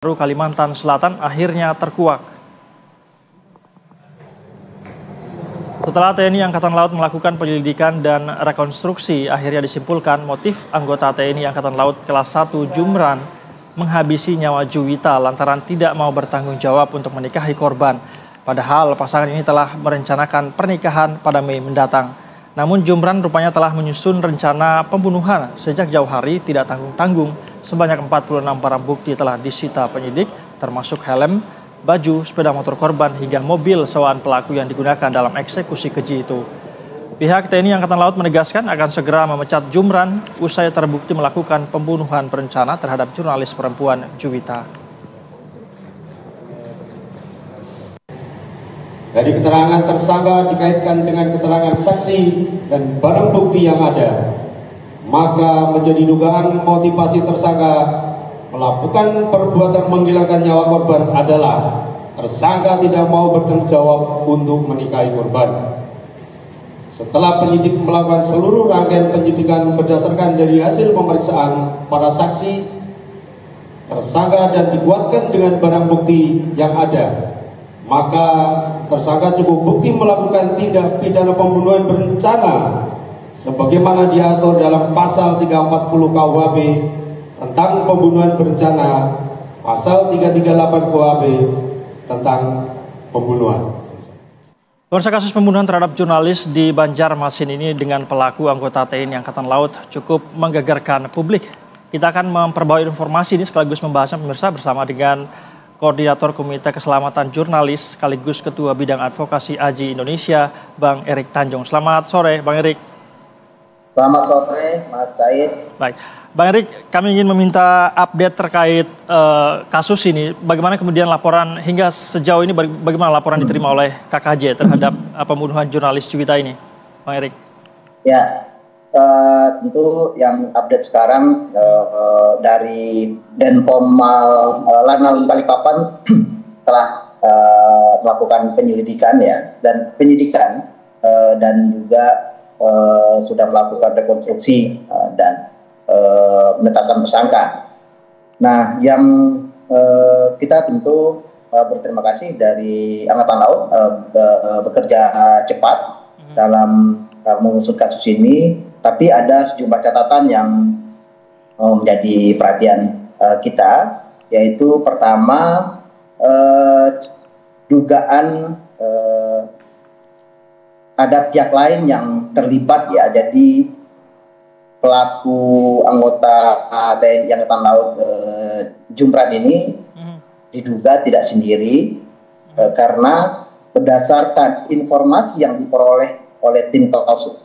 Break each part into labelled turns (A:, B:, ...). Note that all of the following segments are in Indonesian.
A: Kalimantan Selatan akhirnya terkuak. Setelah TNI Angkatan Laut melakukan penyelidikan dan rekonstruksi, akhirnya disimpulkan motif anggota TNI Angkatan Laut kelas 1 Jumran menghabisi nyawa Juwita lantaran tidak mau bertanggung jawab untuk menikahi korban. Padahal pasangan ini telah merencanakan pernikahan pada Mei mendatang. Namun Jumran rupanya telah menyusun rencana pembunuhan sejak jauh hari tidak tanggung-tanggung. Sebanyak 46 barang bukti telah disita penyidik, termasuk helm, baju, sepeda motor korban, hingga mobil sewaan pelaku yang digunakan dalam eksekusi keji itu. Pihak TNI Angkatan Laut menegaskan akan segera memecat Jumran usai terbukti melakukan pembunuhan berencana terhadap jurnalis perempuan Juwita.
B: Dari keterangan tersangka dikaitkan dengan keterangan saksi dan barang bukti yang ada, maka menjadi dugaan motivasi tersangka melakukan perbuatan menghilangkan nyawa korban adalah tersangka tidak mau bertanggung jawab untuk menikahi korban. Setelah penyidik melakukan seluruh rangkaian penyidikan berdasarkan dari hasil pemeriksaan para saksi, tersangka dan dikuatkan dengan barang bukti yang ada, maka tersangka cukup bukti melakukan tindak pidana pembunuhan berencana sebagaimana diatur dalam pasal 340 KUHP tentang pembunuhan berencana, pasal 338 KUHP tentang pembunuhan.
A: Pemirsa, kasus pembunuhan terhadap jurnalis di Banjarmasin ini dengan pelaku anggota TNI Angkatan Laut cukup menggegerkan publik. Kita akan memperbarui informasi ini sekaligus membahasnya pemirsa bersama dengan Koordinator Komite Keselamatan Jurnalis sekaligus Ketua Bidang Advokasi AJI Indonesia, Bang Erik Tanjung. Selamat sore, Bang Erik.
C: Selamat sore, Mas Said.
A: Baik, Bang Erik, kami ingin meminta update terkait kasus ini. Bagaimana kemudian laporan hingga sejauh ini, bagaimana laporan diterima oleh KKJ terhadap pembunuhan jurnalis Juwita ini, Bang Erik?
C: Ya, tentu yang update sekarang dari Denpomal Lanal Balikpapan telah melakukan penyelidikan ya dan penyidikan dan juga sudah melakukan rekonstruksi dan menetapkan tersangka. Nah, yang kita tentu berterima kasih dari Angkatan Laut bekerja cepat dalam mengusut kasus ini, tapi ada sejumlah catatan yang menjadi perhatian kita, yaitu pertama dugaan ada pihak lain yang terlibat ya, jadi pelaku anggota TNI Angkatan Laut Jumran ini diduga tidak sendiri karena berdasarkan informasi yang diperoleh oleh tim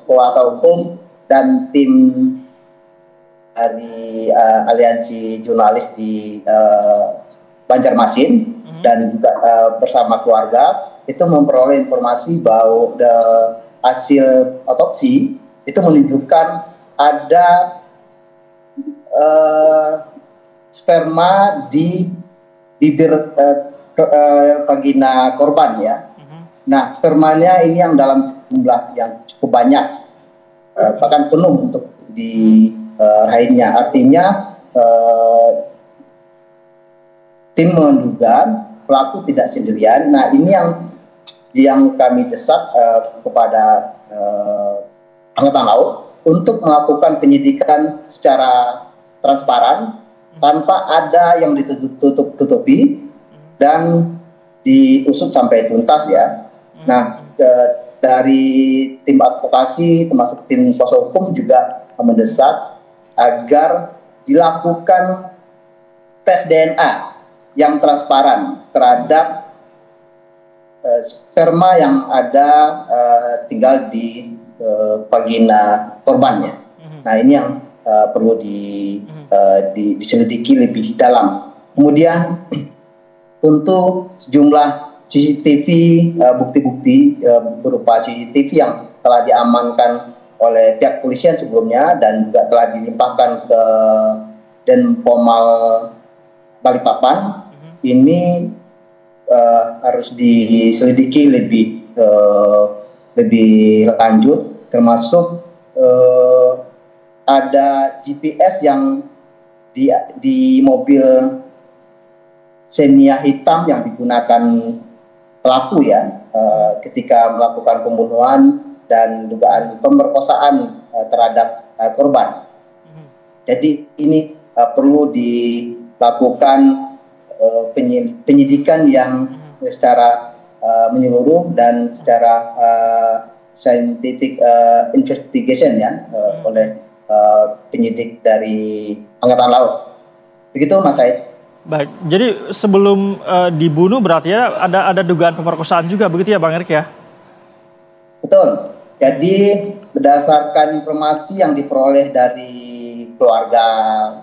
C: kuasa hukum dan tim dari aliansi jurnalis di Banjarmasin dan juga bersama keluarga itu memperoleh informasi bahwa hasil otopsi itu menunjukkan ada sperma di bibir vagina korban ya. Nah, spermanya ini yang dalam jumlah yang cukup banyak, bahkan penuh untuk di rahimnya. Artinya tim menduga pelaku tidak sendirian. Nah, ini yang kami desak kepada Angkatan Laut untuk melakukan penyidikan secara transparan tanpa ada yang ditutup-tutupi dan diusut sampai tuntas ya. Nah, dari tim advokasi termasuk tim kuasa hukum juga mendesak agar dilakukan tes DNA yang transparan terhadap sperma yang ada tinggal di vagina korbannya. Nah, ini yang perlu diselidiki lebih dalam. Kemudian tentu sejumlah CCTV, bukti-bukti berupa CCTV yang telah diamankan oleh pihak polisian sebelumnya dan juga telah dilimpahkan ke Denpomal Balikpapan, ini harus diselidiki lebih lanjut, termasuk ada GPS yang di mobil Xenia hitam yang digunakan pelaku ya ketika melakukan pembunuhan dan dugaan pemerkosaan terhadap korban. Jadi ini perlu dilakukan penyidikan yang secara menyeluruh dan secara scientific investigation ya oleh penyidik dari Angkatan Laut. Begitu Mas Said.
A: Baik, jadi sebelum dibunuh berarti ya ada dugaan pemerkosaan juga begitu ya Bang Erik ya?
C: Betul. Jadi berdasarkan informasi yang diperoleh dari keluarga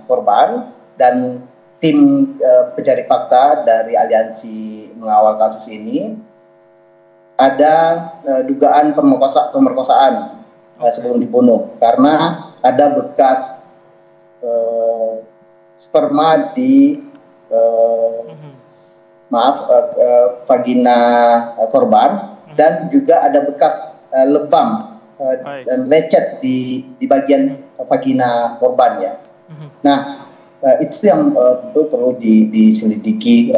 C: korban dan tim pencari fakta dari aliansi mengawal kasus ini, ada dugaan pemerkosaan sebelum dibunuh karena ada bekas sperma di vagina korban dan juga ada bekas lebam dan lecet di bagian vagina korban ya. Nah itu yang tentu perlu diselidiki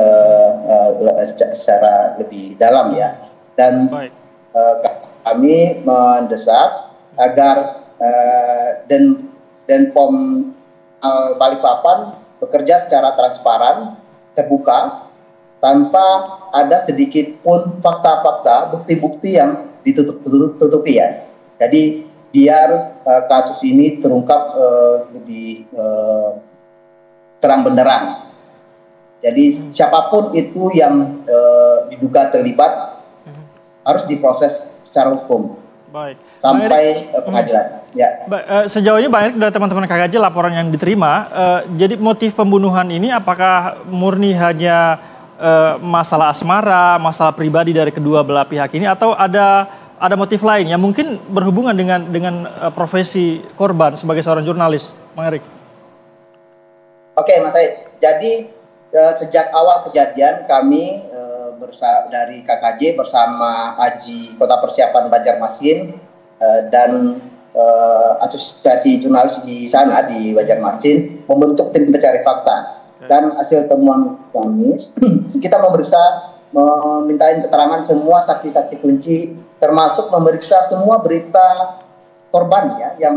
C: secara lebih dalam ya. Dan kami mendesak agar Denpom Balikpapan bekerja secara transparan, terbuka, tanpa ada sedikit pun fakta-fakta, bukti-bukti yang ditutupi ya. Jadi biar kasus ini terungkap lebih terang benderang. Jadi siapapun itu yang diduga terlibat harus diproses secara hukum.
A: Baik.
C: Sampai pengadilan. Ya.
A: Sejauh ini Bang Erik dari teman-teman KKJ laporan yang diterima, jadi motif pembunuhan ini apakah murni hanya masalah asmara, masalah pribadi dari kedua belah pihak ini, atau ada motif lain yang mungkin berhubungan dengan profesi korban sebagai seorang jurnalis, Bang Erik?
C: Oke, Mas Said. Jadi sejak awal kejadian kami dari KKJ bersama Aji Kota Persiapan Banjarmasin dan asosiasi jurnalis di sana di Banjarmasin membentuk tim pencari fakta. Dan hasil temuan kami kita memintain keterangan semua saksi-saksi kunci, termasuk memeriksa semua berita korban ya yang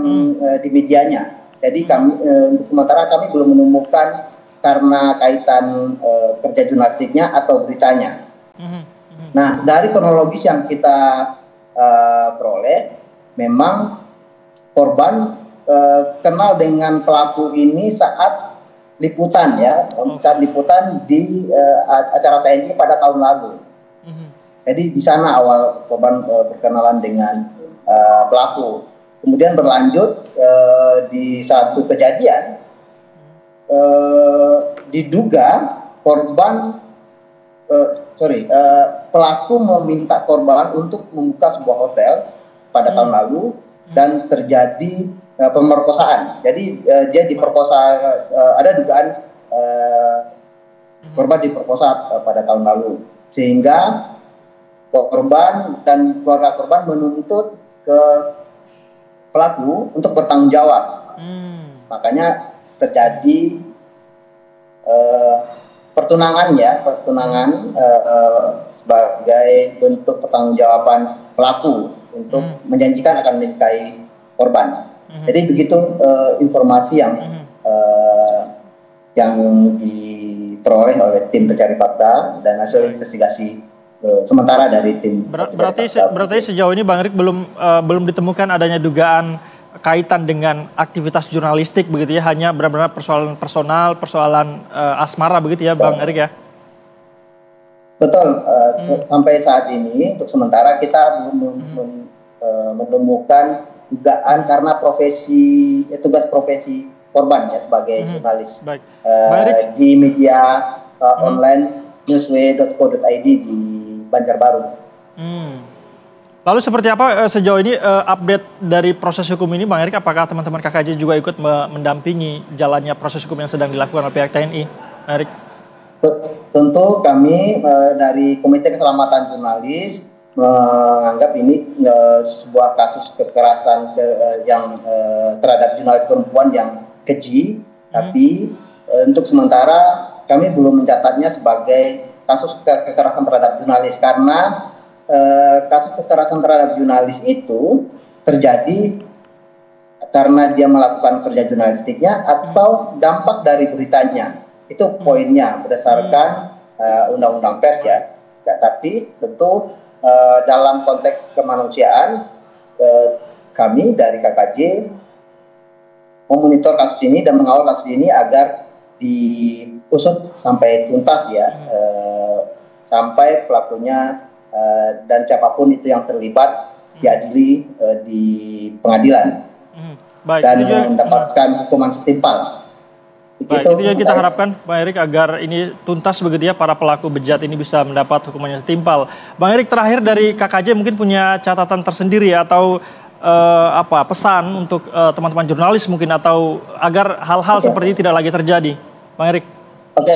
C: di medianya. Jadi kami untuk sementara kami belum menemukan karena kaitan kerja jurnalistiknya atau beritanya. Nah, dari kronologis yang kita peroleh, memang korban kenal dengan pelaku ini saat liputan ya, saat liputan di acara TNI pada tahun lalu. Jadi di sana awal korban berkenalan dengan pelaku. Kemudian berlanjut di satu kejadian diduga korban pelaku meminta korban untuk membuka sebuah hotel pada tahun lalu dan terjadi pemerkosaan. Jadi dia diperkosa, ada dugaan korban diperkosa pada tahun lalu, sehingga korban dan keluarga korban menuntut ke pelaku untuk bertanggung jawab. Makanya terjadi pertunangan sebagai bentuk pertanggungjawaban pelaku untuk menjanjikan akan menikahi korban. Jadi begitu informasi yang diperoleh oleh tim pencari fakta dan hasil investigasi sementara dari tim.
A: Berarti sejauh ini Bang Erik belum ditemukan adanya dugaan kaitan dengan aktivitas jurnalistik begitu ya, hanya benar-benar persoalan personal, persoalan asmara begitu ya Bang Erik ya?
C: Betul, sampai saat ini untuk sementara kita belum menemukan dugaan karena tugas profesi korban ya sebagai jurnalis.
A: Baik.
C: Di media online newsway.co.id di Banjarbaru.
A: Lalu seperti apa sejauh ini update dari proses hukum ini Bang Erik? Apakah teman-teman KKJ juga ikut mendampingi jalannya proses hukum yang sedang dilakukan oleh pihak TNI, Bang Erik?
C: Tentu kami dari Komite Keselamatan Jurnalis menganggap ini sebuah kasus kekerasan yang terhadap jurnalis perempuan yang keji, tapi untuk sementara kami belum mencatatnya sebagai kasus kekerasan terhadap jurnalis, karena kasus kekerasan terhadap jurnalis itu terjadi karena dia melakukan kerja jurnalistiknya atau dampak dari beritanya. Itu poinnya berdasarkan undang-undang pers ya. Tapi tentu dalam konteks kemanusiaan, kami dari KKJ memonitor kasus ini dan mengawal kasus ini agar diusut sampai tuntas ya, sampai pelakunya dan siapapun itu yang terlibat diadili di pengadilan.
A: Baik,
C: dan mendapatkan hukuman setimpal.
A: Baik, itu yang kita harapkan, Bang Erik, agar ini tuntas begitu ya, para pelaku bejat ini bisa mendapat hukumannya setimpal. Bang Erik, terakhir dari KKJ mungkin punya catatan tersendiri atau pesan untuk teman-teman jurnalis mungkin, atau agar hal-hal seperti ini tidak lagi terjadi, Bang Erik?
C: Oke,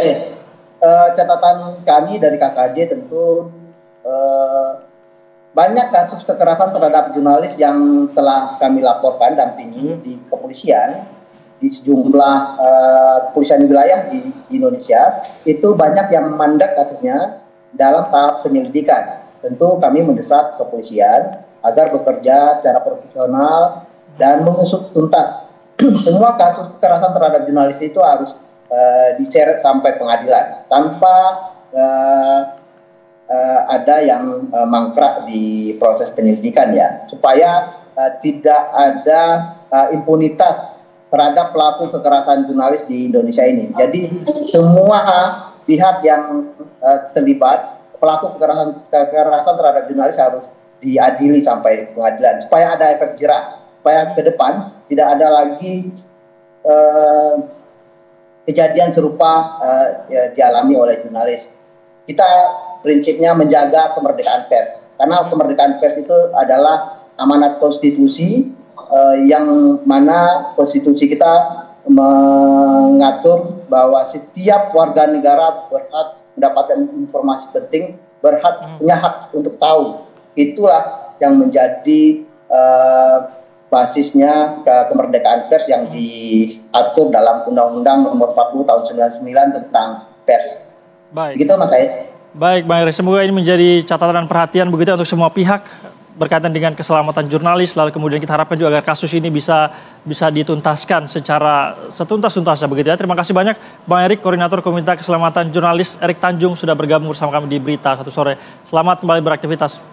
C: catatan kami dari KKJ tentu banyak kasus kekerasan terhadap jurnalis yang telah kami laporkan dampingi di kepolisian, di sejumlah kepolisian wilayah di Indonesia. Itu banyak yang mandek kasusnya dalam tahap penyelidikan. Tentu kami mendesak kepolisian agar bekerja secara profesional dan mengusut tuntas. Semua kasus kekerasan terhadap jurnalis itu harus diseret sampai pengadilan tanpa ada yang mangkrak di proses penyelidikan ya, supaya tidak ada impunitas terhadap pelaku kekerasan jurnalis di Indonesia ini. Jadi semua pihak yang terlibat pelaku kekerasan terhadap jurnalis harus diadili sampai pengadilan, supaya ada efek jerak, supaya ke depan tidak ada lagi kejadian serupa dialami oleh jurnalis. Kita prinsipnya menjaga kemerdekaan pers, karena kemerdekaan pers itu adalah amanat konstitusi yang mana konstitusi kita mengatur bahwa setiap warga negara berhak mendapatkan informasi penting, punya hak untuk tahu. Itulah yang menjadi basisnya kemerdekaan pers yang diatur dalam Undang-Undang Nomor 40 Tahun 99 tentang pers.
A: Baik.
C: Begitu Mas Said.
A: Baik, Bang Erik, semoga ini menjadi catatan dan perhatian begitu untuk semua pihak berkaitan dengan keselamatan jurnalis. Lalu kemudian kita harapkan juga agar kasus ini bisa dituntaskan secara setuntas-tuntasnya begitu ya. Terima kasih banyak Bang Erik, Koordinator Komite Keselamatan Jurnalis Erik Tanjung sudah bergabung bersama kami di Berita Satu Sore. Selamat kembali beraktivitas.